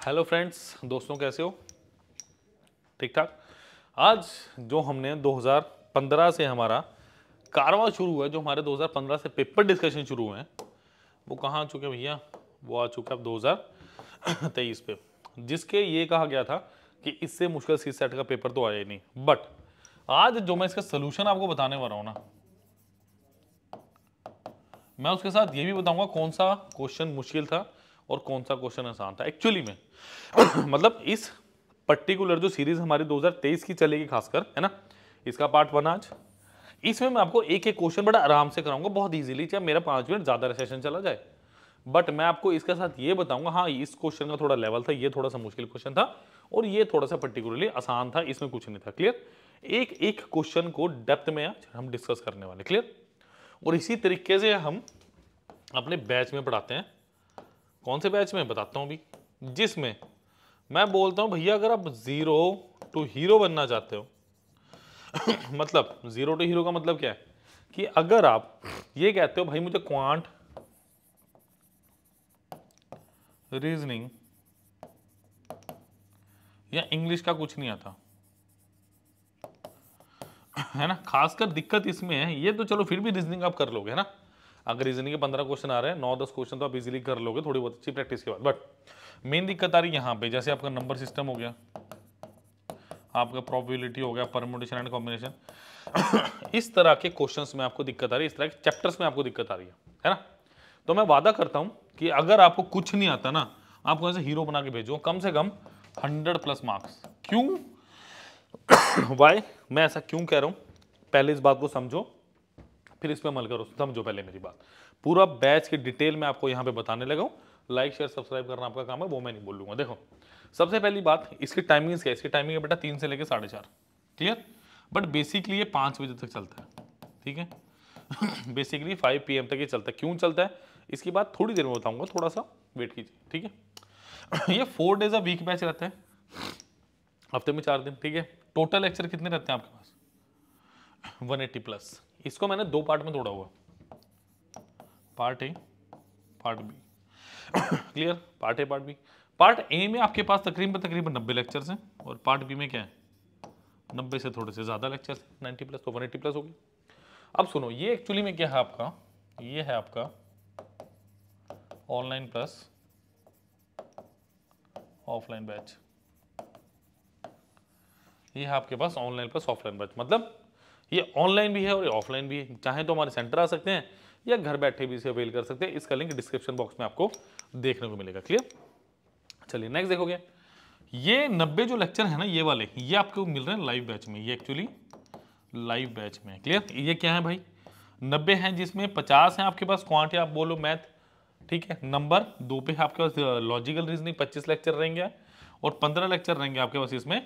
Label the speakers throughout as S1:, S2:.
S1: Hello friends, दोस्तों कैसे हो? ठीक ठाक। आज जो हमने 2015 से हमारा कारवां शुरू हुआ है, जो हमारे 2015 से पेपर डिस्कशन शुरू हुए हैं, वो कहाँ आ चुके हैं भैया? वो आ चुके हैं अब 2023 पे, जिसके ये कहा गया था कि इससे मुश्किल सी सेट का पेपर तो आया ही नहीं। बट आज जो मैं इसका सोल्यूशन आपको बताने वाला हूँ ना, मैं उसके साथ ये भी बताऊंगा कौन सा क्वेश्चन मुश्किल था और कौन सा क्वेश्चन आसान था एक्चुअली में। मतलब इस पर्टिकुलर जो सीरीज हमारी 2023 की चलेगी खासकर, है ना, इसका पार्ट 1 आज। इसमें मैं आपको एक एक क्वेश्चन बड़ा आराम से कराऊंगा, बहुत इजीली, चाहे मेरा 5 मिनट ज्यादा सेशन चला जाए। बट मैं आपको इसके साथ ये बताऊंगा, हाँ इस क्वेश्चन का थोड़ा लेवल था, ये थोड़ा सा मुश्किल क्वेश्चन था और ये थोड़ा सा पर्टिकुलरली आसान था, इसमें कुछ नहीं था। क्लियर? एक एक क्वेश्चन को डेप्थ में आज हम डिस्कस करने वाले। क्लियर? और इसी तरीके से हम अपने बैच में पढ़ाते हैं। कौन से बैच में बताता हूं अभी, जिसमें मैं बोलता हूं भैया अगर आप जीरो टू हीरो बनना चाहते हो मतलब जीरो टू हीरो का मतलब क्या है कि अगर आप ये कहते हो भाई मुझे क्वांट, रीजनिंग या इंग्लिश का कुछ नहीं आता, है ना, खासकर दिक्कत इसमें है, ये तो चलो फिर भी रीजनिंग आप कर लोगे, है ना। अगर रीजनिंग के 15 क्वेश्चन आ रहे हैं, 9-10 क्वेश्चन तो आप इजीली कर लोगे थोड़ी बहुत अच्छी प्रैक्टिस के बाद। बट मेन दिक्कत आ रही है यहाँ पे, जैसे आपका नंबर सिस्टम हो गया, आपका प्रोबेबिलिटी हो गया, परम्यूटेशन एंड कॉम्बिनेशन, इस तरह के क्वेश्चंस में आपको दिक्कत आ रही है, इस तरह के चैप्टर्स में आपको दिक्कत आ रही है ना। तो मैं वादा करता हूं कि अगर आपको कुछ नहीं आता ना, आपको ऐसे हीरो बना के भेजो, कम से कम 100+ मार्क्स। क्यों? वाई मैं ऐसा क्यों कह रहा हूं, पहले इस बात को समझो, फिर इस पर अमल करो। समझो पहले मेरी बात, पूरा बैच की डिटेल में आपको यहां पे बताने लगा हूं। लाइक शेयर सब्सक्राइब करना आपका काम है, वो मैं नहीं बोलूंगा। देखो सबसे पहली बात, इसकी टाइमिंग क्या है? इसकी टाइमिंग है बेटा 3 से लेकर 4:30। क्लियर? बट बेसिकली ये 5 बजे तक चलता है, ठीक है। बेसिकली 5 PM तक ये चलता है। क्यों चलता है इसकी बात थोड़ी देर में बताऊंगा, थोड़ा सा वेट कीजिए, ठीक है। ये 4 डेज अ वीक बैच रहता है, हफ्ते में 4 दिन, ठीक है। टोटल लेक्चर कितने रहते हैं आपके पास? 180+। इसको मैंने 2 पार्ट में तोड़ा हुआ, part A, part B. Clear? Part A, part B. Part A में आपके पास तकरीबन 90 लेक्चर्स हैं और पार्ट बी में क्या है, 90 से थोड़े से ज्यादा लेक्चर्स, 90+, तो 180+ हो गई। अब सुनो, ये एक्चुअली में क्या है आपका, ये है आपका ऑनलाइन प्लस ऑफलाइन बैच। ये है आपके पास ऑनलाइन प्लस ऑफलाइन बैच, मतलब ये ऑनलाइन भी है और ये ऑफलाइन भी है। चाहे तो हमारे सेंटर आ सकते हैं या घर बैठे भी इसे अवेल कर सकते हैं। इसका लिंक डिस्क्रिप्शन बॉक्स में आपको देखने को मिलेगा। क्लियर? चलिए नेक्स्ट देखोगे, ये 90 जो लेक्चर है ना, ये वाले, ये आपको मिल रहे हैं लाइव बैच में। ये एक्चुअली लाइव बैच में। क्लियर? ये क्या है भाई, 90 हैं, जिसमें 50 हैं आपके पास क्वांट या आप बोलो मैथ, ठीक है। नंबर 2 पे आपके पास लॉजिकल रीजनिंग 25 लेक्चर रहेंगे और 15 लेक्चर रहेंगे आपके पास इसमें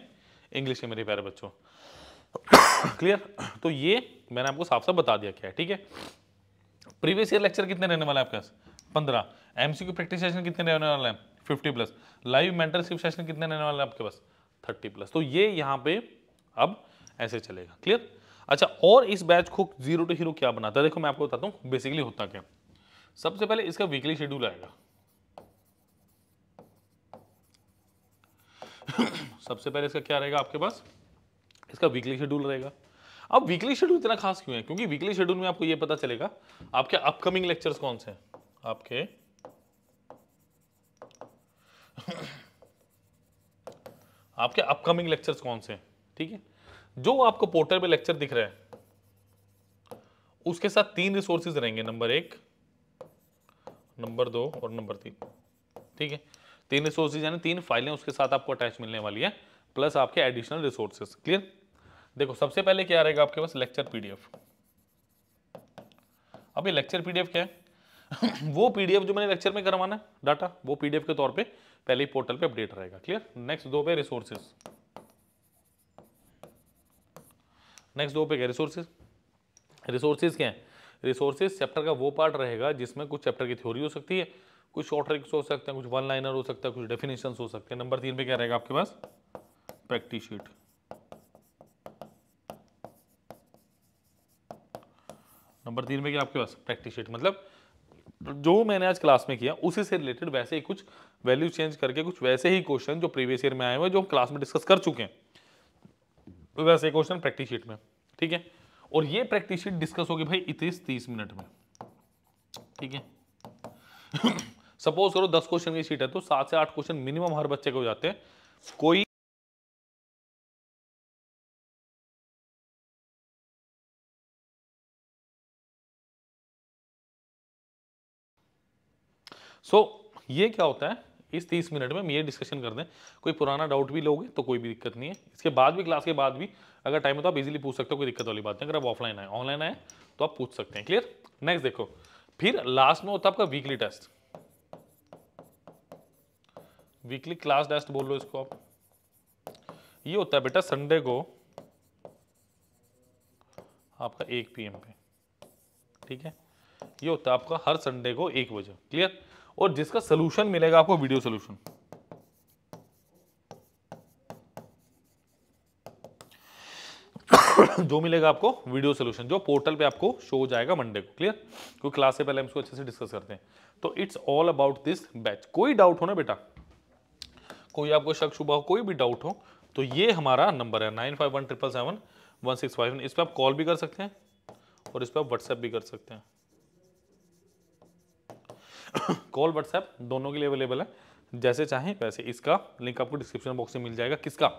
S1: इंग्लिश के, मेरे प्यारे बच्चों। क्लियर? तो ये मैंने आपको साफ साफ बता दिया क्या है, ठीक है। प्रीवियस ईयर लेक्चर कितने रहने वाले हैं आपके पास? 15। एमसीक्यू प्रैक्टिस सेशन कितने रहने वाले हैं? 50+। लाइव मेंटरशिप सेशन कितने रहने वाले हैं आपके पास? 30+। तो ये यहाँ पे अब ऐसे चलेगा। क्लियर? अच्छा, और इस बैच को जीरो टू हीरो क्या बनाता है, देखो मैं आपको बताता हूँ बेसिकली होता क्या। सबसे पहले इसका वीकली शेड्यूल आएगा। सबसे पहले इसका क्या रहेगा आपके पास? इसका वीकली शेड्यूल रहेगा। अब वीकली शेड्यूल इतना खास क्यों है? क्योंकि वीकली शेड्यूल में आपको ये पता चलेगा आपके अपकमिंग लेक्चर्स कौन से हैं, आपके अपकमिंग लेक्चर्स कौन से हैं, ठीक है। जो आपको पोर्टल पे लेक्चर दिख रहा है उसके साथ 3 रिसोर्सेज रहेंगे, नंबर 1, नंबर 2 और नंबर 3, ठीक है। 3 रिसोर्सेज यानी 3 फाइलें उसके साथ आपको अटैच मिलने वाली है, प्लस आपके एडिशनल रिसोर्सेज। क्लियर? देखो सबसे पहले क्या रहेगा आपके पास, लेक्चर पीडीएफ। अब ये लेक्चर पीडीएफ क्या है? वो पीडीएफ जो मैंने लेक्चर में करवाना है डाटा, वो पीडीएफ के तौर पे पहले ही पोर्टल पे अपडेट रहेगा। क्लियर? नेक्स्ट 2 पे रिसोर्सेज, नेक्स्ट 2 पे क्या, रिसोर्सेज। रिसोर्सेज क्या है? रिसोर्सेज चैप्टर का वो पार्ट रहेगा जिसमें कुछ चैप्टर की थ्योरी हो सकती है, कुछ शॉर्ट ट्रिक्स हो सकते हैं, कुछ वन लाइनर हो सकता है, कुछ डेफिनेशंस हो सकते हैं। नंबर 3 पे क्या रहेगा आपके पास? Practice sheet. नंबर 3 पे क्या आपके पास? Practice sheet. मतलब जो मैंने आज क्लास में किया उसी से रिलेटेड वैसे ही कुछ वैल्यू चेंज करके कुछ वैसे ही क्वेश्चन जो प्रीवियस ईयर में आए हुए जो हम क्लास में डिस्कस कर चुके हैं वैसे क्वेश्चन प्रैक्टिस शीट में, ठीक है। और ये प्रैक्टिस शीट डिस्कस होगी भाई 30 मिनट में, ठीक है। सपोज करो 10 क्वेश्चन की शीट है तो 7 से 8 क्वेश्चन मिनिमम हर बच्चे को हो जाते हैं। कोई ये क्या होता है, इस 30 मिनट में हम ये डिस्कशन कर दें। कोई पुराना डाउट भी लोगे तो कोई भी दिक्कत नहीं है, इसके बाद भी क्लास के बाद भी अगर टाइम है तो आप इजीली पूछ सकते हो, कोई दिक्कत वाली बात नहीं। अगर आप ऑफलाइन आए ऑनलाइन आए तो आप पूछ सकते हैं। क्लियर। नेक्स्ट देखो, फिर लास्ट में होता है आपका weekly test, weekly class test बोल लो इसको आप। ये होता है बेटा संडे को आपका 1 PM पे, ठीक है। ये होता है आपका हर संडे को 1 बजे। क्लियर। और जिसका सोल्यूशन मिलेगा आपको वीडियो सोल्यूशन, जो मिलेगा आपको वीडियो सोल्यूशन जो पोर्टल पे आपको शो हो जाएगा मंडे को। क्लियर। क्योंकि क्लास से पहले हम इसको अच्छे से डिस्कस करते हैं। तो it's all about this batch. कोई डाउट हो ना बेटा, कोई आपको शक शुबा हो, कोई भी डाउट हो तो ये हमारा नंबर है 9517771651। इस पर आप कॉल भी कर सकते हैं और इस पर आप व्हाट्सएप भी कर सकते हैं। कॉल व्हाट्सएप दोनों के लिए अवेलेबल है, जैसे चाहें वैसे। इसका लिंक आपको डिस्क्रिप्शन बॉक्स में मिल जाएगा। किसका?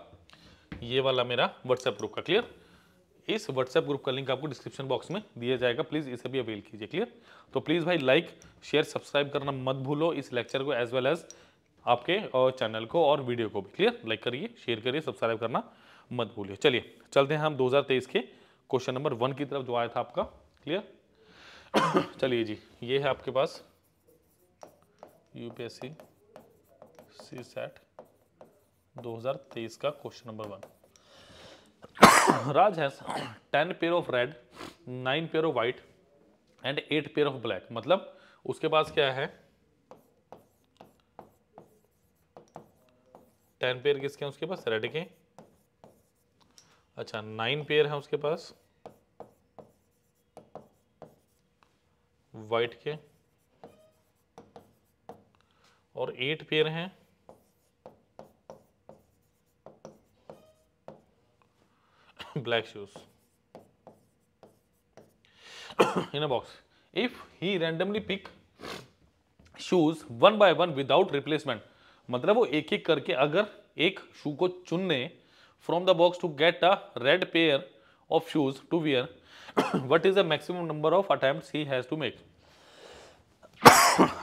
S1: ये वाला मेरा व्हाट्सएप ग्रुप का। क्लियर। इस व्हाट्सएप ग्रुप का लिंक आपको डिस्क्रिप्शन बॉक्स में दिया जाएगा, प्लीज इसे भी अवेल कीजिए। क्लियर। तो प्लीज भाई लाइक शेयर सब्सक्राइब करना मत भूलो इस लेक्चर को एज वेल एज आपके चैनल को और वीडियो को भी। क्लियर। लाइक करिए, शेयर करिए, सब्सक्राइब करना मत भूलिए। चलिए चलते हैं हम 2023 के क्वेश्चन नंबर 1 की तरफ जो आया था आपका। क्लियर। चलिए जी, ये है आपके पास यूपीएससी सीसैट 2023 का question number 1। Raj has 10 pair of red, 9 pair of white and 8 pair of black. मतलब उसके पास क्या है, 10 पेयर किसके हैं उसके पास? रेड के। अच्छा 9 पेयर है उसके पास व्हाइट के और 8 पेयर हैं black shoes in a box. If he randomly pick shoes one by one without replacement, मतलब वो एक एक करके अगर एक शू को चुनने from the box to get a red pair of shoes to wear, what is the maximum number of attempts he has to make?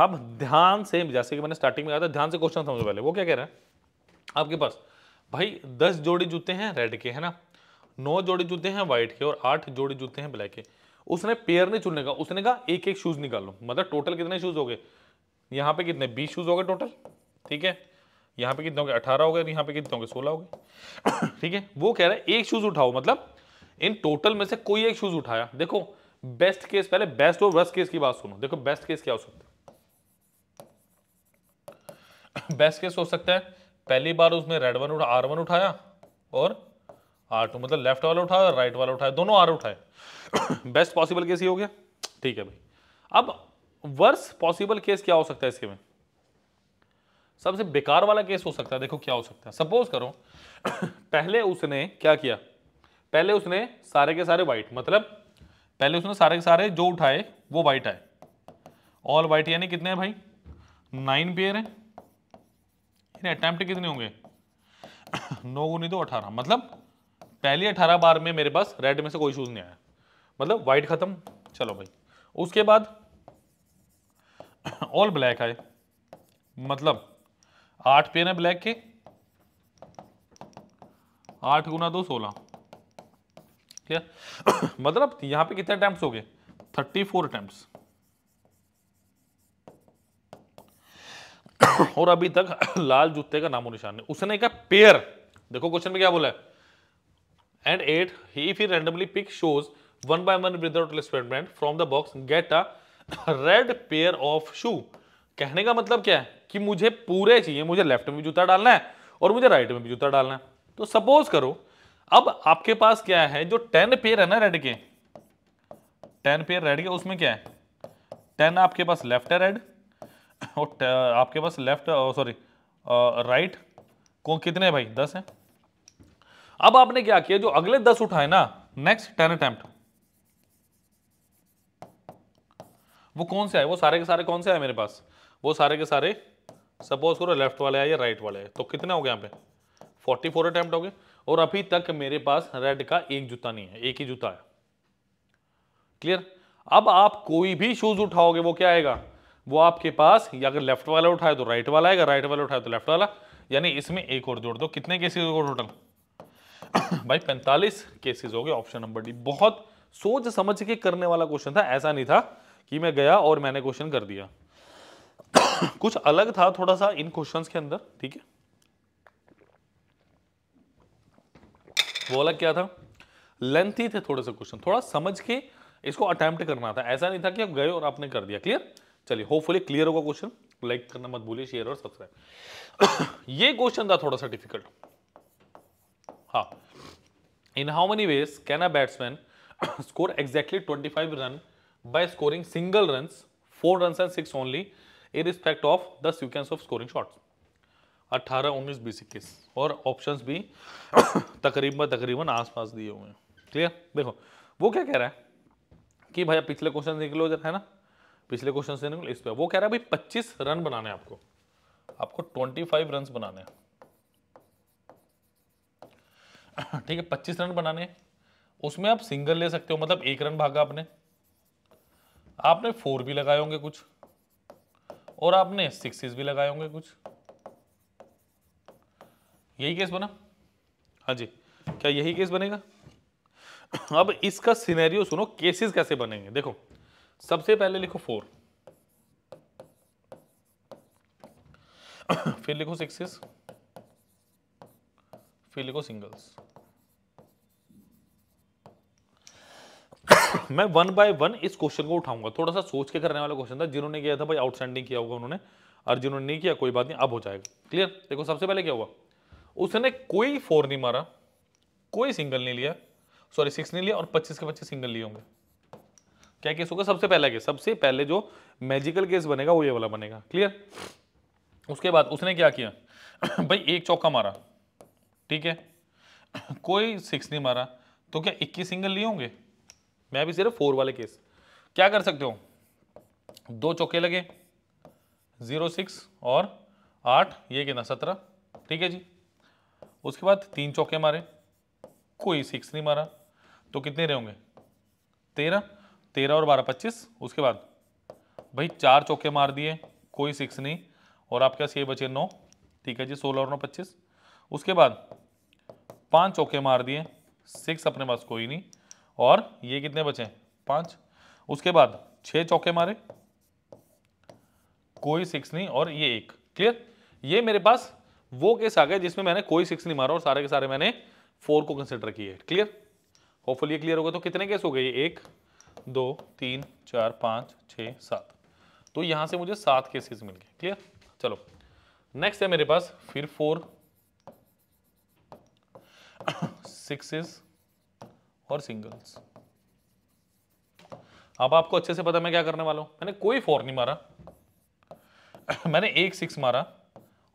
S1: अब ध्यान से, जैसे कि मैंने स्टार्टिंग में कहा था, ध्यान से क्वेश्चन समझो पहले। वो क्या कह रहा है, आपके पास भाई 10 जोड़ी जूते हैं रेड के, है ना, 9 जोड़ी जूते हैं व्हाइट के और 8 जोड़ी जूते हैं ब्लैक के। उसने पेयर नहीं चुनने का, उसने कहा एक एक शूज निकालो। मतलब टोटल कितने शूज हो गए? यहाँ पे कितने? 20 शूज हो गए टोटल, ठीक है। यहाँ पे कितने हो गए? 18 हो गए। यहाँ पे कितने हो गए? 16 हो गए, ठीक है। वो कह रहा है एक शूज उठाओ, मतलब इन टोटल में से कोई एक शूज उठाया। देखो बेस्ट केस, पहले बेस्ट और वर्स्ट केस की बात सुनो। देखो बेस्ट केस क्या हो सकता है? बेस्ट केस हो सकता है पहली बार उसने रेड वन R1 उठाया और R2, मतलब लेफ्ट वाला उठाया और राइट वाला उठाया, दोनों R उठाए। बेस्ट पॉसिबल केस ही हो गया, ठीक है भाई। अब वर्स्ट पॉसिबल केस क्या हो सकता है इसके में? सबसे बेकार वाला केस हो सकता है। देखो क्या हो सकता है, सपोज करो पहले उसने क्या किया, पहले उसने सारे के सारे व्हाइट, मतलब पहले उसने सारे के सारे जो उठाए वो व्हाइट आए, ऑल व्हाइट, यानी कितने हैं भाई? 9 पेयर है। अटेम्प्ट कितने होंगे? 9 गुनी 2 18, मतलब पहली 18 बार में मेरे पास रेड में से कोई शूज नहीं आया, मतलब व्हाइट खत्म। चलो भाई, उसके बाद ऑल ब्लैक आए, मतलब 8 पेयर है ब्लैक के, 8 गुना 2 16, क्लियर। मतलब यहां पे कितने अटेम्प्ट्स हो गए? 34 अटेम्प्ट्स। और अभी तक लाल जूते का नामो निशान नहीं। उसने कहा पेयर, देखो क्वेश्चन में क्या बोला है, and 8 if he randomly pick shoes one by one without replacement from the box get a red pair of shoe। कहने का मतलब क्या है कि मुझे पूरे चाहिए, मुझे लेफ्ट में भी जूता डालना है और मुझे राइट में भी जूता डालना है। तो सपोज करो अब आपके पास क्या है, जो 10 पेयर है ना रेड के, 10 पेयर रेड के, उसमें क्या है 10 आपके पास लेफ्ट है रेड, और आपके पास लेफ्ट सॉरी राइट को कितने है भाई 10 है। अब आपने क्या किया, जो अगले 10 उठाए ना, नेक्स्ट 10 अटेम्प्ट, वो कौन से आए, वो सारे के सारे कौन से आए मेरे पास, वो सारे के सारे सपोज करो लेफ्ट वाले आए या राइट वाले आए, तो कितने हो गए यहाँ पे 44 अटेम्प्ट हो गए। और अभी तक मेरे पास रेड का एक जूता नहीं है, एक ही जूता है। क्लियर। अब आप कोई भी शूज उठाओगे वो क्या आएगा, वो आपके पास, या अगर लेफ्ट वाला उठाए तो राइट वाला आएगा, राइट वाला उठाए तो लेफ्ट वाला, यानी इसमें एक और जोड़ दो, कितने केसेस हो टोटल भाई 45 केसेस हो गए। Option number D. बहुत सोच समझ के करने वाला क्वेश्चन था, ऐसा नहीं था कि मैं गया और मैंने क्वेश्चन कर दिया कुछ अलग था थोड़ा सा इन क्वेश्चंस के अंदर, ठीक है। वो अलग क्या था, लेंथी थे थोड़े से क्वेश्चन, थोड़ा समझ के इसको अटेम्प्ट करना था, ऐसा नहीं था कि आप गए और आपने कर दिया। क्लियर। चलिए होपफुली क्लियर होगा क्वेश्चन, लाइक करना मत भूलिए, शेयर और सब्सक्राइब ये क्वेश्चन था थोड़ा सा डिफिकल्ट। हाँ, in how many ways can a batsman score exactly 25 run by scoring single runs, 4 runs and 6 only irrespective of the sequence of scoring shots. 18, 19, 20, 21 और ऑप्शंस भी तकरीबन आसपास दिए हुए हैं। क्लियर। देखो वो क्या कह रहा है कि भाई पिछले क्वेश्चन निकलो जरा, है ना, पिछले क्वेश्चन से निकलो इस पे। वो कह रहा है भाई 25 रन बनाने हैं आपको 25 रन बनाने हैं, ठीक है। 25 रन बनाने हैं, उसमें आप सिंगल ले सकते हो, मतलब 1 रन भागा आपने 4 भी लगाए होंगे कुछ, और आपने 6 भी लगाए होंगे कुछ, यही केस बना। हाँ जी, क्या यही केस बनेगा। अब इसका सिनेरियो सुनो, केसेस कैसे बनेंगे। देखो सबसे पहले लिखो 4, फिर लिखो 6, फिर लिखो सिंगल्स। मैं 1 बाय 1 इस क्वेश्चन को उठाऊंगा, थोड़ा सा सोच के करने वाला क्वेश्चन था। जिन्होंने किया था भाई आउटस्टैंडिंग किया होगा उन्होंने, और जिन्होंने नहीं किया कोई बात नहीं, अब हो जाएगा। क्लियर। देखो सबसे पहले क्या हुआ, उसने कोई 4 नहीं मारा, कोई सिंगल नहीं लिया, सॉरी 6 नहीं लिया, और 25 के 25 सिंगल लिए होंगे। क्या केस होगा, सबसे पहला केस, सबसे पहले जो मैजिकल केस बनेगा वो ये वाला बनेगा। क्लियर। उसके बाद उसने क्या किया भाई एक चौका मारा, ठीक है, कोई 6 नहीं मारा, तो क्या 21 सिंगल लिए होंगे। मैं भी सिर्फ 4 वाले केस, क्या कर सकते हो, 2 चौके लगे 0, 6 और 8, ये कितना 17, ठीक है जी। उसके बाद 3 चौके मारे, कोई 6 नहीं मारा, तो कितने रहे होंगे 13 और 12 25। उसके बाद भाई 4 चौके मार दिए, कोई 6 नहीं, और आपके पास ये बचे 9, ठीक है जी, 16 और 9 25। उसके बाद 5 चौके मार दिए, 6 अपने पास कोई नहीं, और ये कितने बचे 5। उसके बाद 6 चौके मारे, कोई 6 नहीं, और ये 1। क्लियर। ये मेरे पास वो केस आ गया जिसमें मैंने कोई 6 नहीं मारा और सारे के सारे मैंने 4 को कंसिडर किया है। क्लियर। होपफुली ये क्लियर हो गया। तो कितने केस हो गए, 1 2 3 4 5 6 7, तो यहां से मुझे 7 केसेस मिल गए। क्लियर। चलो नेक्स्ट है मेरे पास फिर 4 6 और सिंगल्स। अब आपको अच्छे से पता मैं क्या करने वाला हूं, मैंने कोई 4 नहीं मारा मैंने एक 6 मारा,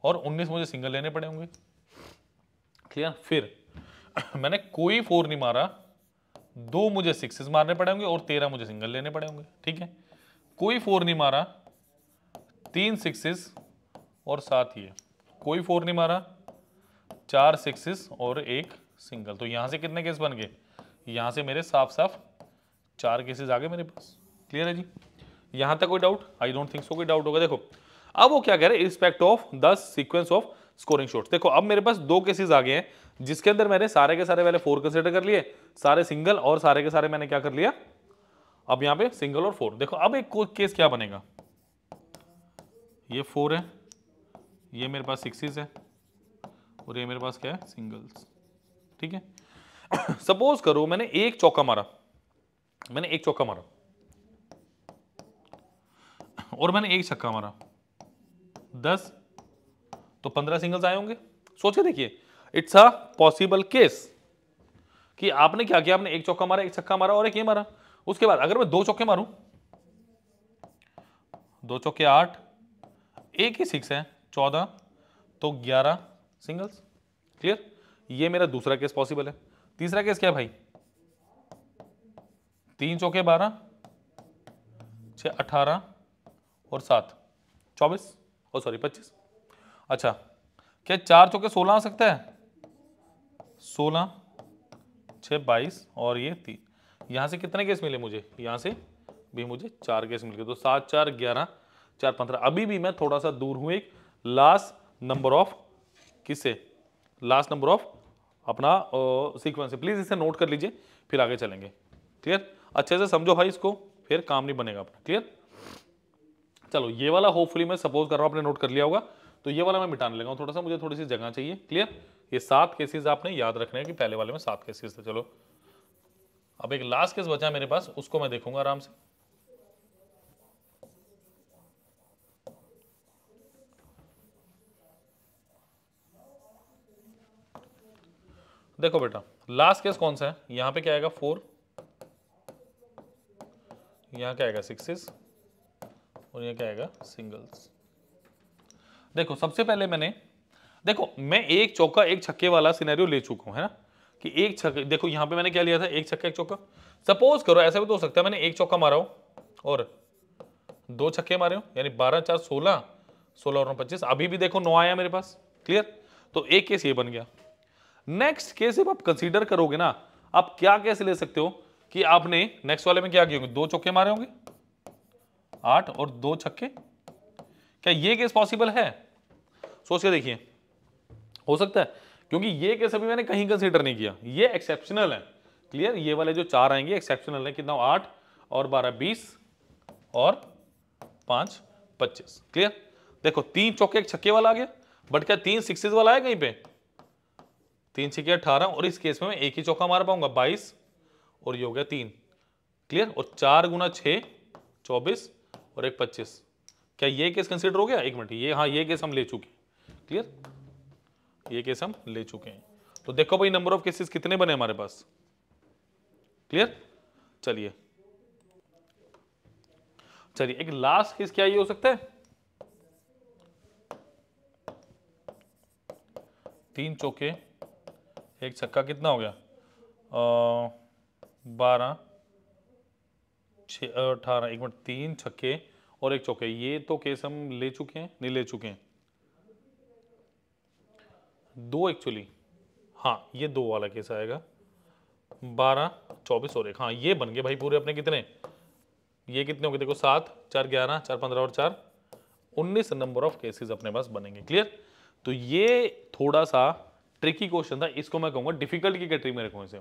S1: और 19 मुझे सिंगल लेने पड़े होंगे। क्लियर। फिर मैंने कोई 4 नहीं मारा, 2 मुझे 6 मारने पड़े होंगे, और 13 मुझे सिंगल लेने पड़े होंगे। ठीक है। कोई 4 नहीं मारा, 3 6 और 7 ये, कोई 4 नहीं मारा, 4 6 और 1 सिंगल। तो यहां से कितने केस बन गए, यहां से मेरे साफ साफ 4 केसेस आ गए मेरे पास। क्लियर है जी। यहां तक कोई doubt, I don't think so कोई डाउट होगा। देखो अब वो क्या कह रहे हैं, respect of the sequence of scoring shots. देखो अब मेरे पास 2 केसेस आ गए हैं जिसके अंदर मैंने सारे के सारे पहले 4 कंसिडर कर लिए, सारे सिंगल, और सारे के सारे मैंने क्या कर लिया, अब यहां पे सिंगल और 4। देखो अब एक केस क्या बनेगा, ये 4 है, ये मेरे पास 6 है, और ये मेरे पास क्या है, सिंगल्स। ठीक है। सपोज करो मैंने एक चौका मारा, और मैंने एक छक्का मारा, 10, तो 15 सिंगल्स आए होंगे। सोचे देखिए, इट्स अ पॉसिबल केस कि आपने क्या किया, आपने एक चौका मारा, एक छक्का मारा और एक ये मारा। उसके बाद अगर मैं 2 चौके मारूं, 2 चौके 8, एक ही 6 है 14, तो 11 सिंगल्स। क्लियर? ये मेरा दूसरा केस पॉसिबल है। तीसरा केस क्या है भाई? 3 चौके 12, 6 18 और 7 24, ओ सॉरी 25। अच्छा, क्या 4 चौके 16 आ सकता है? 16, 6 22 और ये 3। यहां से कितने केस मिले मुझे? यहां से भी मुझे 4 केस मिल गए, तो 7 4 11 4 15। अभी भी मैं थोड़ा सा दूर हूं एक लास्ट नंबर ऑफ किससे? लास्ट नंबर ऑफ अपना सीक्वेंस से। प्लीज इसे नोट कर लीजिए, फिर आगे चलेंगे। क्लियर? अच्छे से समझो भाई इसको, फिर काम नहीं बनेगा अपना। क्लियर? चलो, ये वाला होपफुली मैं सपोज कर रहा हूं आपने नोट कर लिया होगा, तो ये वाला मैं मिटाने लगा हूं थोड़ा सा, मुझे थोड़ी सी जगह चाहिए। क्लियर? ये 7 केसेस आपने याद रखने हैं कि पहले वाले में 7 केसेस थे। चलो, अब एक लास्ट केस बचा मेरे पास, उसको मैं देखूंगा आराम से। देखो बेटा, लास्ट केस कौन सा है? यहां पे क्या आएगा? 4, यहां क्या आएगा? 6 और यहां क्या आएगा? सिंगल्स। देखो, सबसे पहले देखो मैं एक चौका एक छक्के वाला सिनेरियो ले चुका हूं, है ना, कि एक छक्के। देखो यहां पे मैंने क्या लिया था? एक छक्का एक चौका। सपोज करो ऐसा भी तो हो सकता है मैंने एक चौका मारा हो और 2 छक्के मारे हो, यानी 12 4 16, 16 और 25। अभी भी देखो 9 आया मेरे पास। क्लियर? तो एक केस ये बन गया। नेक्स्ट केस जब आप कंसीडर करोगे ना, आप क्या केस ले सकते हो कि आपने नेक्स्ट वाले में क्या किए होंगे? 2 चौके मारे होंगे 8 और 2 छक्के। क्या ये केस पॉसिबल है? सोच के देखिए, हो सकता है, क्योंकि ये केस अभी मैंने कहीं कंसीडर नहीं किया, ये एक्सेप्शनल है। क्लियर? ये वाले जो 4 आएंगे एक्सेप्शनल है। कितना? 8 और 12 20 और 5 25। क्लियर? देखो 3 चौके एक छक्के वाला आ गया, बट क्या 3 सिक्सेस वाला है कहीं पे? 3 छक्के 18, और इस केस में मैं एक ही चौका मार पाऊंगा 22 और ये हो गया 3। क्लियर? और 4 गुना 6 24 और एक 25। क्या ये केस कंसीडर हो गया? एक मिनट, ये हाँ, ये केस हम ले चुके हैं। क्लियर? ये केस हम ले चुके हैं। तो देखो भाई नंबर ऑफ केसेस कितने बने हमारे पास। क्लियर? चलिए एक लास्ट केस क्या ये हो सकता है? 3 चौके एक छक्का, कितना हो गया? 12 6 18, एक मिनट, 3 छक्के और एक चौके। ये तो केस हम ले चुके हैं, नहीं ले चुके हैं? 2 एक्चुअली, हाँ ये 2 वाला केस आएगा। 12 24 और एक, हाँ ये बन गए भाई पूरे अपने। कितने? ये कितने हो गए? देखो 7 4 11 4 15 और 4 19 नंबर ऑफ केसेस अपने पास बनेंगे। क्लियर? तो ये थोड़ा सा ट्रिकी क्वेश्चन था, इसको मैं कहूंगा डिफिकल्ट की कैटेगरी में रखूंगा इसे।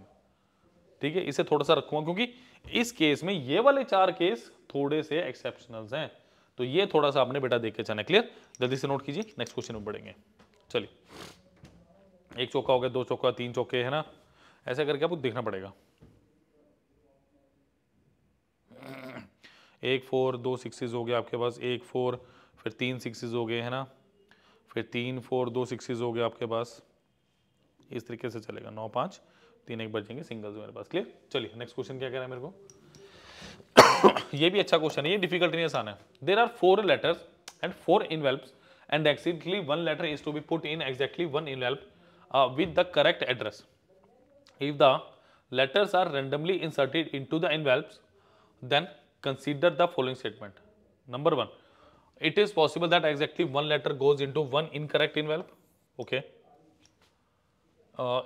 S1: ठीक है, इसे थोड़ा सा रखूंगा क्योंकि इस केस में ये वाले 4 केस थोड़े से एक्सेप्शनल्स हैं, तो ये थोड़ा सा आपने बेटा देख के चलना। क्लियर? जल्दी से नोट कीजिए, नेक्स्ट क्वेश्चन में बढ़ेंगे। चलिए, एक चौका हो गया, 2 चौका, 3 चौके, है ना, ऐसे करके आपको देखना पड़ेगा। 1 4 2 सिक्सेस हो गया आपके पास, 1 4 फिर 3 सिक्सेस हो गए, है ना, फिर 3 4 2 सिक्सेस हो गए आपके पास। इस तरीके से चलेगा। 9 5 3 1 बचेंगे सिंगल्स मेरे पास। क्लियर? चलिए नेक्स्ट क्वेश्चन क्या कह रहा है मेरे को। ये भी अच्छा क्वेश्चन है, ये डिफिकल्ट नहीं, आसान है। There are 4 letters and 4 envelopes and exactly 1 letter is to be put in exactly 1 envelope with the correct address. If the letters are randomly inserted into the envelopes, then consider the following statement. Number 1, it is possible that exactly 1 letter goes into 1 incorrect envelope. Okay.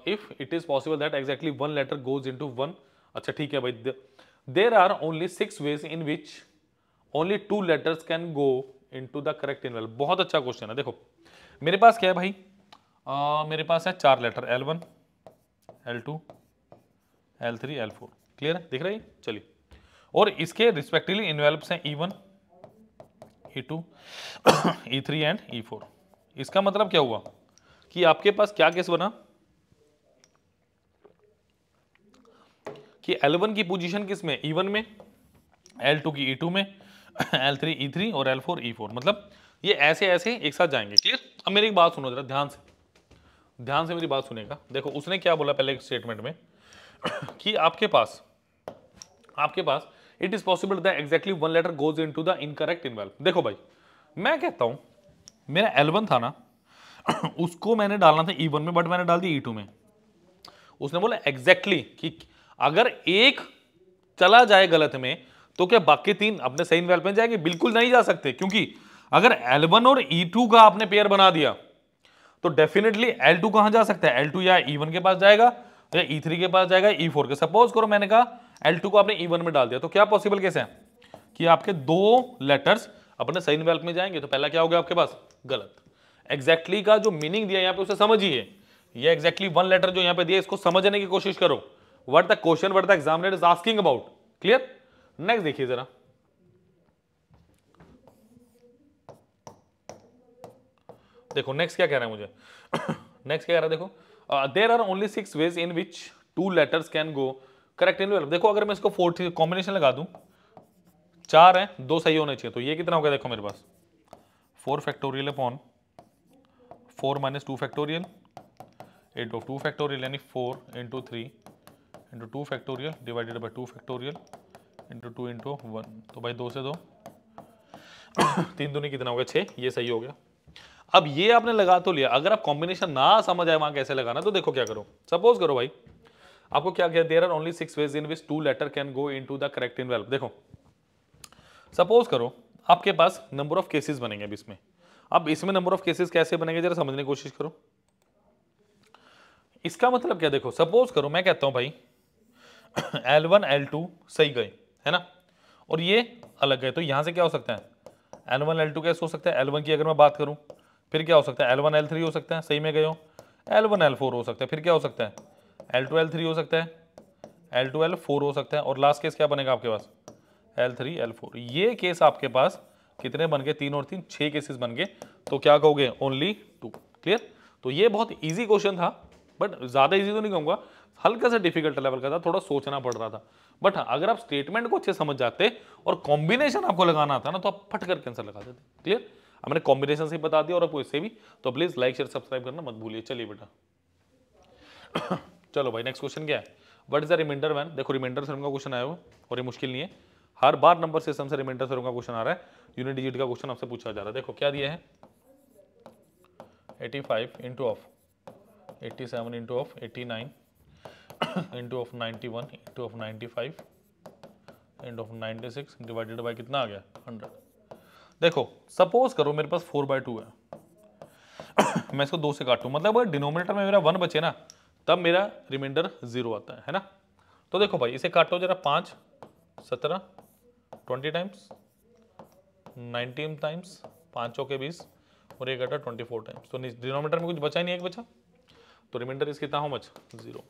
S1: If it is possible that exactly 1 letter goes into 1, अच्छा ठीक है भाई, there are only 6 ways in which only 2 letters can go into the correct envelope. बहुत अच्छा question है। देखो मेरे पास क्या है भाई, मेरे पास है 4 letter, L1 L2 L3 L4। Clear है? दिख रहा है? चलिए, और इसके रिस्पेक्टिवली इनवेल्प्स हैं E1 E2 E3 and E4। इसका मतलब क्या हुआ कि आपके पास क्या केस बना कि L1 की पोजीशन किस में? E1 में, L2 की E2 में, L3 E3 और L4 E4। मतलब ये ऐसे ऐसे एक साथ जाएंगे। क्लियर? अब मेरी एक बात सुनो जरा ध्यान से मेरी बात सुनेगा। देखो उसने क्या बोला पहले एक स्टेटमेंट में कि आपके पास it is possible that exactly one letter goes into the incorrect envelope. देखो भाई, मैं कहता हूं मेरा L1 था ना उसको मैंने डालना था E1 में, बट मैंने डाल दिया E2 में। उसने बोला एग्जैक्टली कि अगर एक चला जाए गलत में तो क्या बाकी तीन अपने सही इनवेल्व में जाएंगे? बिल्कुल नहीं जा सकते, क्योंकि अगर L1 और E2 का आपने पेयर बना दिया तो डेफिनेटली L2 कहां जा सकता है? L2 या E1 के पास जाएगा या E3 के पास जाएगा, E4 के। सपोज करो मैंने कहा L2 को आपने E1 में डाल दिया, तो क्या पॉसिबल केस है कि आपके दो लेटर्स अपने सही इनवेल्व में जाएंगे? तो पहला क्या हो गया आपके पास? गलत। एग्जैक्टली का जो मीनिंग दिया यहां पे उसे समझिए। ये एग्जैक्टली वन लेटर जो यहां पे दिया इसको समझने की कोशिश करो। What the question, what the examiner is asking about. Clear? Next देखिए जरा, देखो नेक्स्ट क्या कह रहा है मुझे नेक्स्ट क्या कह रहा है, देखो there are only 6 ways in which 2 letters can go correct envelope. देखो अगर मैं इसको 4 कॉम्बिनेशन लगा दूं, 4 है, 2 सही होने चाहिए, तो ये कितना हो गया? देखो मेरे पास 4 factorial upon 4 minus 2 factorial into 2 factorial, यानी 4 into 3 into 2 factorial divided by 2 factorial into 2 into 1। तो भाई 2 से 2 3 दूनी कितना हो गया? 6। ये सही हो गया। अब ये आपने लगा तो लिया, अगर आप कॉम्बिनेशन ना समझ आए वहां कैसे लगाना, तो देखो क्या करो। सपोज करो भाई आपको क्या किया, there are only 6 ways in which 2 letter can go into the correct envelope. देखो सपोज करो आपके पास नंबर ऑफ केसेस बनेंगे अब इसमें। अब इसमें नंबर ऑफ केसेस कैसे बनेंगे जरा समझने की कोशिश करो। इसका मतलब क्या, देखो सपोज करो मैं कहता हूं भाई L1 L2 सही गए, है ना, और ये अलग गए, तो यहां से क्या हो सकता है? L1 L2 कैसे हो सकता है? L1 की अगर मैं बात करूं, फिर क्या हो सकता है? L1 L3 हो सकता है, सही में गए हो। L1 L4 हो सकता है, फिर क्या हो सकता है? L2 L3 हो सकता है, L2 L4 हो सकता है, और लास्ट केस क्या बनेगा आपके पास? L3 L4। ये केस आपके पास कितने बन गए? 3 और 3 6 केसेस बन गए। तो क्या कहोगे? ओनली 2। क्लियर? तो ये बहुत इजी क्वेश्चन था, बट ज्यादा इजी तो नहीं कहूंगा, हल्का सा डिफिकल्ट लेवल का था, थोड़ा सोचना पड़ रहा था। बट हाँ, अगर आप स्टेटमेंट को अच्छे समझ जाते और कॉम्बिनेशन आपको लगाना आता ना, तो आप फट करके आंसर लगा देते। क्लियर? हमने कॉम्बिनेशन से बता दिया और आपको इससे भी, तो प्लीज लाइक शेयर सब्सक्राइब करना मत भूलिए। चलिए बेटा चलो भाई नेक्स्ट क्वेश्चन क्या है? What is the remainder when. देखो रिमाइंडर थ्योरम का क्वेश्चन आया हुआ और ये मुश्किल नहीं है, हर बार नंबर सिस्टम से रिमाइंडर थ्योरम का क्वेश्चन आ रहा है, यूनिट डिजिट का क्वेश्चन आपसे पूछा जा रहा है। देखो क्या दिया है, 85 into of 87 into of 89 into of 91 into of 95 into of 96 divided by कितना आ गया? 100। देखो सपोज करो मेरे पास 4/2 है मैं इसको 2 से काटूं, मतलब अगर डिनोमिनेटर में मेरा 1 बचे ना, तब मेरा रिमाइंडर 0 आता है ना। तो देखो भाई इसे काटो जरा, 5 17 20 टाइम्स, 19 टाइम्स, 5 चौके 20 और 1 घटा 24 टाइम्स। तो डिनोमिनेटर में कुछ बचा ही नहीं, एक बचा, तो रिमाइंडर इस कितना, हाउ मच? 0।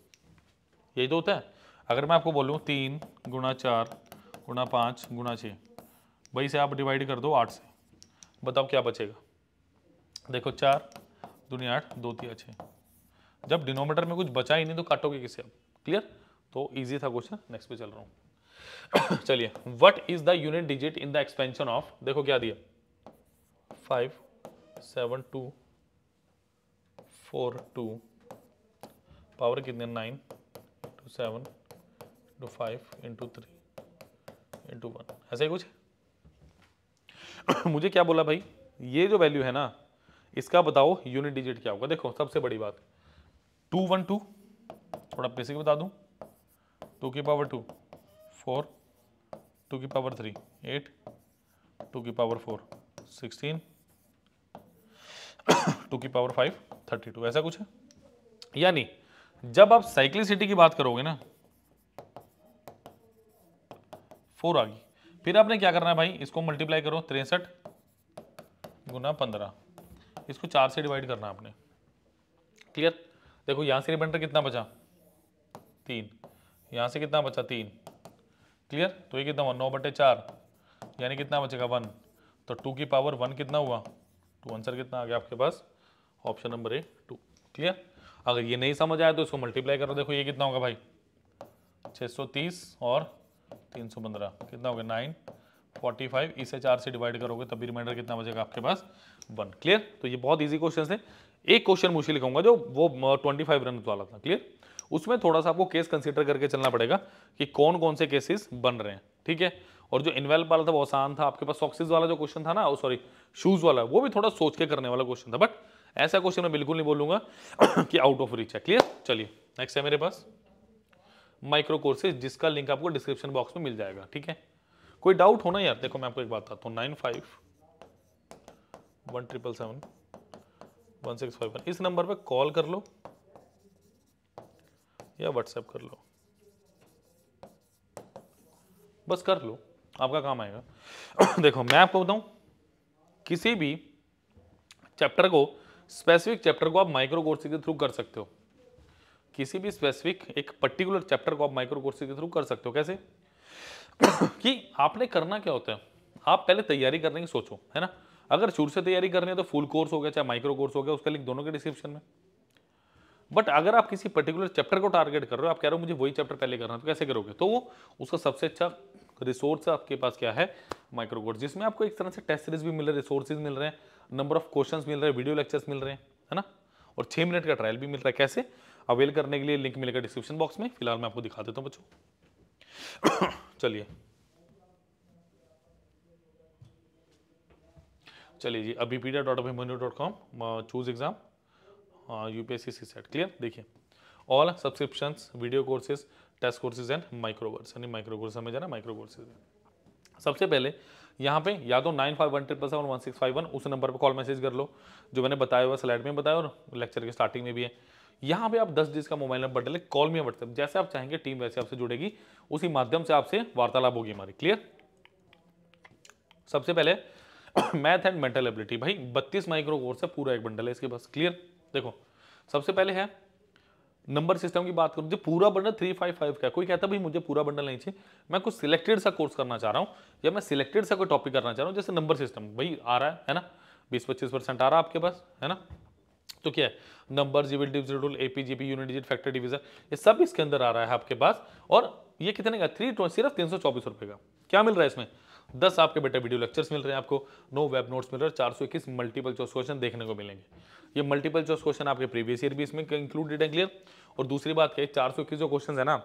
S1: यही तो होता है। अगर मैं आपको बोलूँ 3 गुणा 4 गुणा 5 गुणा 6, भाई से आप डिवाइड कर दो 8 से, बताओ क्या बचेगा? देखो 4 दूनी 8 2 3 6। जब डिनोमिनेटर में कुछ बचा ही नहीं तो काटोगे किसे आप? क्लियर? तो इजी था क्वेश्चन। नेक्स्ट पे चल रहा हूँ चलिए, what is the unit digit in the expansion of, देखो क्या दिया, 5 7 2 4 2 पावर कितने 9 इंटू 7 इंटू 5 इंटू 3 इंटू 1, ऐसा ही कुछ मुझे क्या बोला भाई, ये जो वैल्यू है ना इसका बताओ यूनिट डिजिट क्या होगा। देखो सबसे बड़ी बात 212, थोड़ा बेसिक बता दूं, 2 की पावर 2 4, 2 की पावर 3 8, 2 की पावर 4 16, 2 की पावर 5 32, ऐसा कुछ है। यानी जब आप साइक्लिसिटी की बात करोगे ना, 4 आ गई, फिर आपने क्या करना है भाई, इसको मल्टीप्लाई करो 63 गुना 15, इसको 4 से डिवाइड करना आपने। क्लियर? देखो यहां से रिमाइंडर कितना बचा 3, यहां से कितना बचा 3। क्लियर? तो ये कितना हुआ 9/4, यानी कितना बचेगा 1। तो 2 की पावर 1 कितना हुआ 2, आंसर कितना आ गया आपके पास? Option number A 2। क्लियर? अगर ये नहीं समझ आया तो इसको मल्टीप्लाई करो, देखो ये कितना होगा भाई 630 और 315 कितना हो गया 945, इसे 4 से डिवाइड करोगे तभी रिमाइंडर कितना बचेगा आपके पास 1। क्लियर? तो ये बहुत इजी क्वेश्चन है। एक क्वेश्चन मुझे लिखूंगा जो वो 25 रन वाला था। क्लियर? उसमें थोड़ा सा आपको केस कंसीडर करके चलना पड़ेगा कि कौन कौन से केसेस बन रहे हैं। ठीक है। और जो इन्वेल्व वाला था वो आसान था, आपके पास सॉक्सेस वाला जो क्वेश्चन था ना, सॉरी शूज वाला, वो भी थोड़ा सोच के करने वाला क्वेश्चन था, बट ऐसा क्वेश्चन मैं बिल्कुल नहीं बोलूंगा कि आउट ऑफ रीच है। क्लियर। चलिए नेक्स्ट है मेरे पास माइक्रो कोर्सेज, जिसका लिंक आपको डिस्क्रिप्शन बॉक्स में मिल जाएगा, ठीक है। कोई डाउट होना यार, देखो मैं आपको एक बात बताता हूँ, 9517771651 इस नंबर पे कॉल कर लो या व्हाट्सएप कर लो, बस कर लो, आपका काम आएगा। देखो मैं आपको बताऊं, किसी भी चैप्टर को, स्पेसिफिक चैप्टर को आप माइक्रो कोर्सेज के थ्रू कर सकते हो। किसी भी स्पेसिफिक एक पर्टिकुलर चैप्टर को आप माइक्रो कोर्सेज के थ्रू कर सकते हो। कैसे? कि आपने करना क्या होता है, आप पहले तैयारी करने की सोचो, है ना। अगर शुरू से तैयारी करनी है तो फुल कोर्स हो गया चाहे माइक्रो कोर्स हो गया, उसका लिंक दोनों के डिस्क्रिप्शन में। बट अगर आप किसी पर्टिकुलर चैप्टर को टारगेट कर रहे हो, आप कह रहे हो मुझे वही चैप्टर पहले करना है, तो कैसे करोगे? तो वो उसका सबसे अच्छा रिसोर्स आपके पास क्या है? माइक्रो कोर्स, जिसमें आपको एक तरह से टेस्ट सीरीज भी मिल रहे हैं, रिसोर्सेज मिल रहे हैं, नंबर ऑफ क्वेश्चंस मिल रहे हैं, वीडियो लेक्चर्स मिल रहे हैं, है ना, और 6 मिनट का ट्रायल भी मिल रहा है। कैसे अवेल करने के लिए लिंक मिलेगा डिस्क्रिप्शन बॉक्स में। फिलहाल मैं आपको दिखा देता हूँ बच्चों। चलिए जी, abhipedia.abhimanyu.com, choose exam UPSC CSAT. Clear. देखिए all subscriptions, video courses, test courses and micro course, यानी माइक्रो कोर्स समझ ना, माइक्रो कोर्सेज। सबसे पहले यहाँ पे या तो 9517771651 उस नंबर पे कॉल मैसेज कर लो, जो मैंने बताया हुआ स्लाइड में बताया और लेक्चर के स्टार्टिंग में भी है। यहाँ पे आप 10 डिजिट का मोबाइल नंबर डालें, कॉल में व्हाट्सएप, जैसे आप चाहेंगे टीम वैसे आपसे जुड़ेगी, उसी माध्यम से आपसे वार्तालाप होगी हमारी। क्लियर। सबसे पहले मैथ एंड मेंटल एबिलिटी, भाई 32 माइक्रो कोर्स है, पूरा एक बंडल है इसके पास। क्लियर। देखो सबसे पहले है नंबर सिस्टम की बात करूं, जो पूरा बंडल 355 का है। कोई कहता भाई मुझे पूरा बंडल नहीं चाहिए, मैं कुछ सिलेक्टेड सा कोर्स करना चाह रहा हूं, या मैं सिलेक्टेड सा कोई टॉपिक करना चाह रहा हूं, जैसे नंबर सिस्टम भाई आ रहा है ना, 20-25% आ रहा है आपके पास, है ना। तो क्या है, नंबर, जीविल, division rule, AP, GP, unit digit, factor division, ये सब इसके अंदर आ रहा है आपके पास। और ये कितने का? सिर्फ 324 रुपए का। क्या मिल रहा है इसमें? 10 आपके बेटे वीडियो लेक्चर्स मिल रहे हैं आपको, 9 वेब नोट्स मिल रहे हैं, 421 मल्टीपल चॉइस क्वेश्चन देखने को मिलेंगे। ये मल्टीपल चॉइस क्वेश्चन आपके प्रीवियस ईयर भी इसमें इंक्लूडेड है। क्लियर। और दूसरी बात क्या है, 421 जो क्वेश्चन है ना,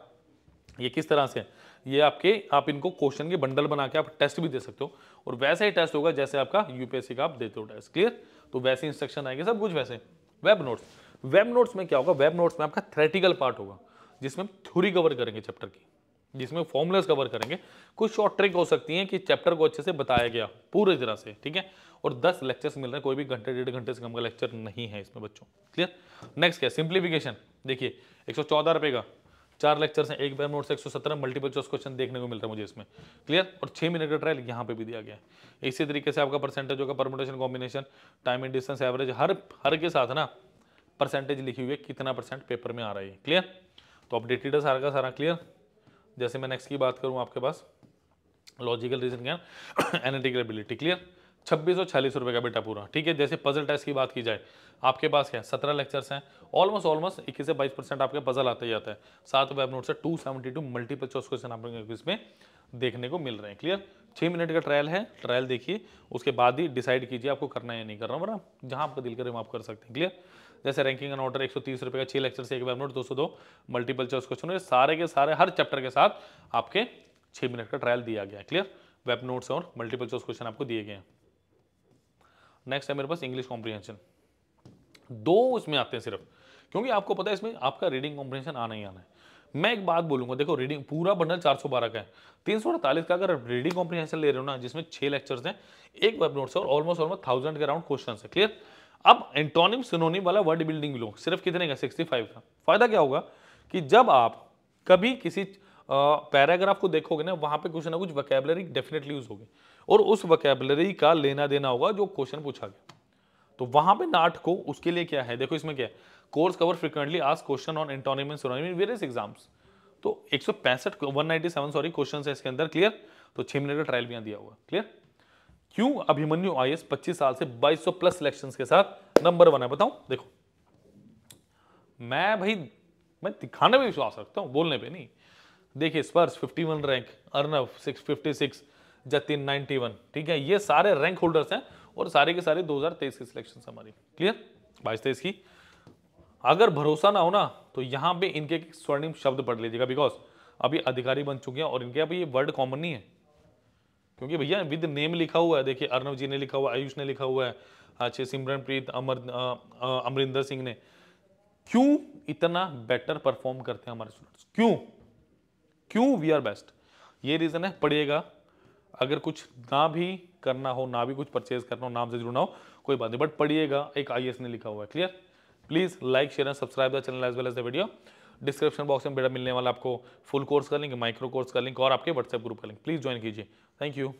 S1: ये किस तरह से है, ये आप इनको क्वेश्चन के बंडल बना के आप टेस्ट भी दे सकते हो, और वैसा ही टेस्ट होगा जैसे आपका यूपीएससी का आप देते हो टेस्ट। क्लियर। तो वैसे इंस्ट्रक्शन आएंगे, सब कुछ वैसे। वेब नोट्स में क्या होगा? वेब नोट्स में आपका थ्योरेटिकल पार्ट होगा, जिसमें थ्योरी कवर करेंगे चैप्टर की, जिसमें फॉर्मुलाज कवर करेंगे, कुछ शॉर्ट ट्रिक हो सकती है कि चैप्टर को अच्छे से बताया गया पूरी तरह से, ठीक है। और 10 लेक्चर्स मिल रहे हैं, कोई भी घंटे 1.5 घंटे से कम का लेक्चर नहीं है इसमें बच्चों। क्लियर। नेक्स्ट क्या है? सिंप्लीफिकेशन। देखिए 114 रुपए का 4 लेक्चर्स हैं, एक वेब नोट से 117 मल्टीपल चॉइस क्वेश्चन देखने को मिल रहा है मुझे इसमें। क्लियर। और 6 मिनट का ट्रायल यहाँ पे भी दिया गया है। इसी तरीके से आपका परसेंटेज होगा, permutation, combination, time and distance, average, हर के साथ ना परसेंटेज लिखी हुई है, कितना परसेंट पेपर में आ रहा है। क्लियर। तो अपडेटेड है सारा का सारा। क्लियर। जैसे मैं नेक्स्ट की बात करूं, आपके पास लॉजिकल रीजन ज्ञान, एनालिटिकल एबिलिटी। क्लियर। 2640 रुपए का बेटा पूरा, ठीक है। जैसे पजल टेस्ट की बात की जाए, आपके पास क्या है, 17 लेक्चर्स हैं, ऑलमोस्ट 21 से 22% आपके पजल आता ही आता है। 7 वेब नोट से 272 मल्टीपल चॉइस क्वेश्चन आपको इसमें देखने को मिल रहे हैं। क्लियर। 6 मिनट का ट्रायल है, ट्रायल देखिए, उसके बाद ही डिसाइड कीजिए आपको करना है या नहीं करना, वरना जहां आपका दिल करे वहां आप कर सकते हैं। क्लियर। जैसे रैंकिंग एंड ऑर्डर 130 रुपए का, 6 लेक्चर से एक web note, 202 multiple choice question, सारे के सारे हर चैप्टर के साथ आपके 6 मिनट का ट्रायल दिया गया है। क्लियर। वेब नोट्स और मल्टीपल चॉइस क्वेश्चन आपको दिए गए हैं। नेक्स्ट है मेरे पास इंग्लिश कॉम्प्रिहेंशन, 2 उसमें आते हैं सिर्फ, क्योंकि आपको पता है इसमें आपका रीडिंग कॉम्प्रिहेंशन आना ही आना है। मैं एक बात बोलूंगा, देखो रीडिंग पूरा बंडल 412 का है, 348 का अगर रीडिंग कॉम्प्रिहेंशन ले रहे हो ना, जिसमें 6 लेक्चर्स हैं, एक वेब नोट्स और ऑलमोस्ट 1000 के अराउंड क्वेश्चन है। क्लियर। अब एंटोनिम सिनोनिम वाला वर्ड बिल्डिंग लो, सिर्फ कितने का? 65 का। फायदा क्या होगा कि जब आप कभी किसी पैराग्राफ को देखोगे ना, वहां पे कुछ ना कुछ वोकैबुलरी डेफिनेटली यूज होगी, और उस वोकैबुलरी का लेना देना होगा जो क्वेश्चन पूछा गया। तो वहां पे नाट को उसके लिए क्या है, देखो इसमें क्या है, course cover frequently asked question on antonym and synonym in various exams. तो 197 क्वेश्चन है इसके अंदर। क्लियर। तो 6 मिनट का ट्रायल भी यहां दिया हुआ। क्लियर। क्यों अभिमन्यु आईएएस 25 साल से 2200 प्लस सिलेक्शंस के साथ नंबर 1 है? बताऊं, देखो मैं दिखाने में विश्वास रखता हूं, बोलने पे नहीं। देखिए स्पर्श 51 रैंक, अर्नव 656, जतिन 91, ठीक है, ये सारे रैंक होल्डर्स हैं, और सारे के सारे 2023 की सिलेक्शन हमारी। क्लियर। 22-23 की। अगर भरोसा ना हो ना, तो यहां पे इनके स्वर्णिम शब्द पढ़ लीजिएगा, बिकॉज अभी अधिकारी बन चुके हैं और इनके अभी ये वर्ड कॉमन नहीं है, क्योंकि भैया विद नेम लिखा हुआ है। देखिए अर्नव जी ने लिखा हुआ है, आयुष ने लिखा हुआ है, अच्छे सिमरनप्रीत, अमरिंदर सिंह ने। क्यों इतना बेटर परफॉर्म करते हैं हमारे स्टूडेंट्स, क्यों क्यों वी आर बेस्ट? ये रीजन है। पढ़िएगा, अगर कुछ ना भी करना हो, ना भी कुछ परचेज करना हो, नाम से जुड़ना हो, कोई बात नहीं, बट पढ़िएगा, एक आईएएस ने लिखा हुआ है। Clear? Please like share and subscribe the channel as well as the video. Description box में बेटा मिलने वाला आपको फुल कोर्स का लिंक, माइक्रो कोर्स का लिंक और आपके व्हाट्सएप ग्रुप का लिंक, प्लीज ज्वाइन कीजिए। Thank you.